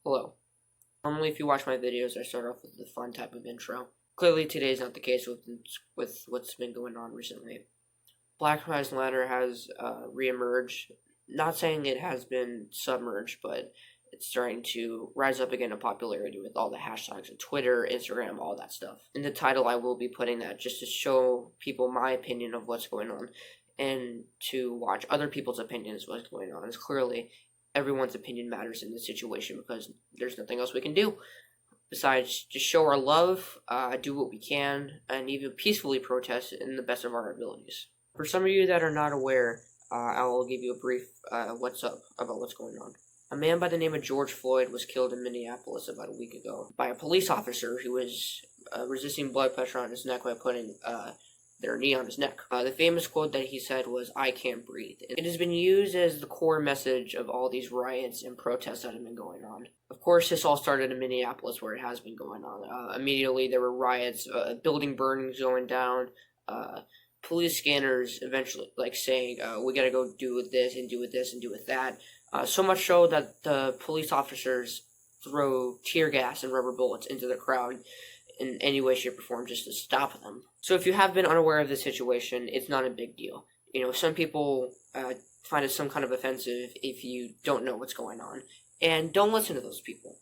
Hello. Normally if you watch my videos, I start off with the fun type of intro. Clearly today is not the case with what's been going on recently. Black Lives Matter has re-emerged. Not saying it has been submerged, but it's starting to rise up again in popularity with all the hashtags on Twitter, Instagram, all that stuff. In the title I will be putting that just to show people my opinion of what's going on and to watch other people's opinions of what's going on. It's clearly everyone's opinion matters in this situation because there's nothing else we can do besides just show our love, do what we can, and even peacefully protest in the best of our abilities. For some of you that are not aware, I will give you a brief what's up about what's going on. A man by the name of George Floyd was killed in Minneapolis about a week ago by a police officer who was resisting blood pressure on his neck by putting their knee on his neck. The famous quote that he said was, "I can't breathe." It has been used as the core message of all these riots and protests that have been going on. Of course, this all started in Minneapolis, where it has been going on. Immediately, there were riots, building burnings going down, police scanners eventually saying, we gotta go do with this and do with this and do with that. So much so that the police officers throw tear gas and rubber bullets into the crowd in any way, shape, or form just to stop them. So if you have been unaware of the situation, it's not a big deal. You know, some people find it some kind of offensive if you don't know what's going on. And don't listen to those people.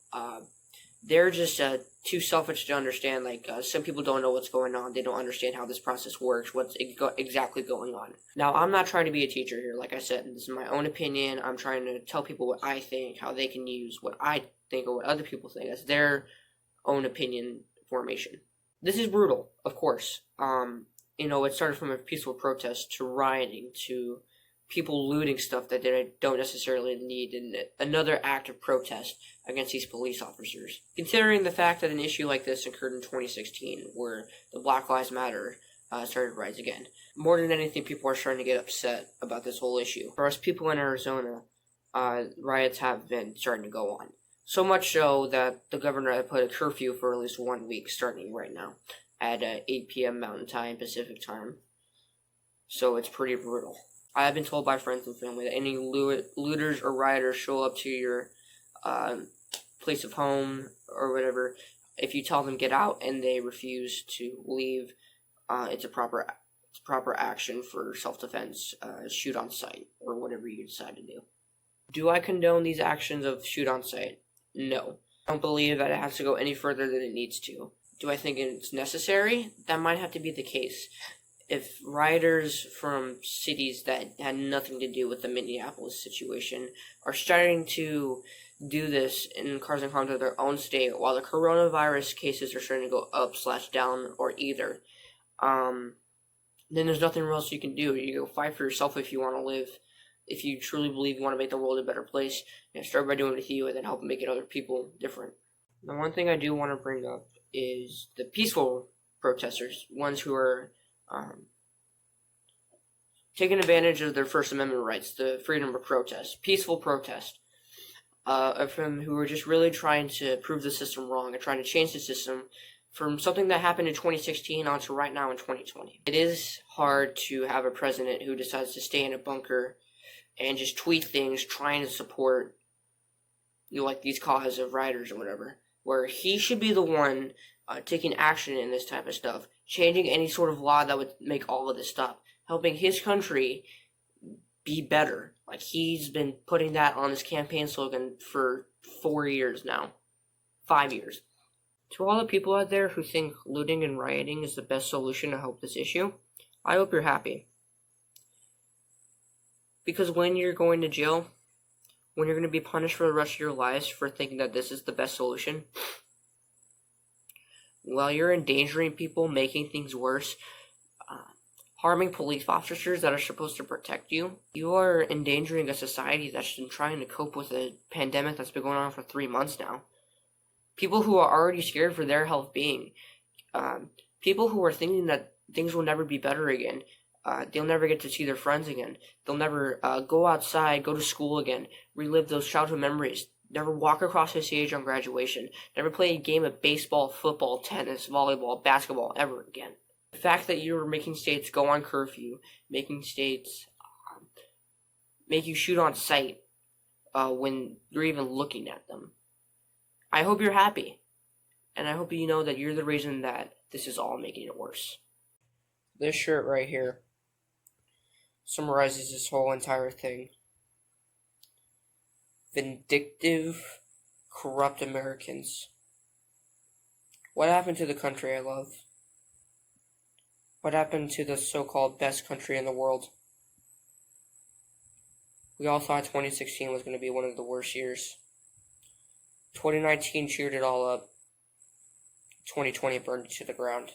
They're just too selfish to understand. Some people don't know what's going on. They don't understand how this process works, what's exactly going on. Now, I'm not trying to be a teacher here. Like I said, this is my own opinion. I'm trying to tell people what I think, how they can use what I think or what other people think as their own opinion formation. This is brutal, of course. It started from a peaceful protest to rioting to people looting stuff that they don't necessarily need, and another act of protest against these police officers. Considering the fact that an issue like this occurred in 2016, where the Black Lives Matter started to rise again, more than anything, people are starting to get upset about this whole issue. For us people in Arizona, riots have been starting to go on. So much so that the governor had put a curfew for at least 1 week starting right now at 8 p.m. Mountain Time, Pacific Time. So it's pretty brutal. I have been told by friends and family that any looters or rioters show up to your place of home or whatever, if you tell them get out and they refuse to leave, it's a proper action for self-defense, shoot on sight, or whatever you decide to do. Do I condone these actions of shoot on sight? No. I don't believe that it has to go any further than it needs to. Do I think it's necessary? That might have to be the case. If rioters from cities that had nothing to do with the Minneapolis situation are starting to do this and causing harm to their own state while the coronavirus cases are starting to go up/down or either, then there's nothing else you can do. You go fight for yourself if you want to live. If you truly believe you want to make the world a better place, start by doing it with you and then help make it other people different. The one thing I do want to bring up is the peaceful protesters, ones who are taking advantage of their First Amendment rights, the freedom of protest, peaceful protest, from who are just really trying to prove the system wrong and trying to change the system from something that happened in 2016 on to right now in 2020. It is hard to have a president who decides to stay in a bunker and just tweet things trying to support, these causes of rioters or whatever, where he should be the one taking action in this type of stuff, changing any sort of law that would make all of this stop, helping his country be better. He's been putting that on his campaign slogan for 4 years now. 5 years. To all the people out there who think looting and rioting is the best solution to help this issue, I hope you're happy. Because when you're going to jail, when you're going to be punished for the rest of your lives for thinking that this is the best solution, while you're endangering people, making things worse, harming police officers that are supposed to protect you, you are endangering a society that's been trying to cope with a pandemic that's been going on for 3 months now. People who are already scared for their health being, people who are thinking that things will never be better again. They'll never get to see their friends again. They'll never go outside, go to school again, relive those childhood memories, never walk across the stage on graduation, never play a game of baseball, football, tennis, volleyball, basketball ever again. The fact that you're making states go on curfew, making states make you shoot on sight when you're even looking at them, I hope you're happy. And I hope you know that you're the reason that this is all making it worse. This shirt right here summarizes this whole entire thing. Vindictive, corrupt Americans. What happened to the country I love? What happened to the so-called best country in the world? We all thought 2016 was going to be one of the worst years. 2019 cheered it all up. 2020 burned it to the ground.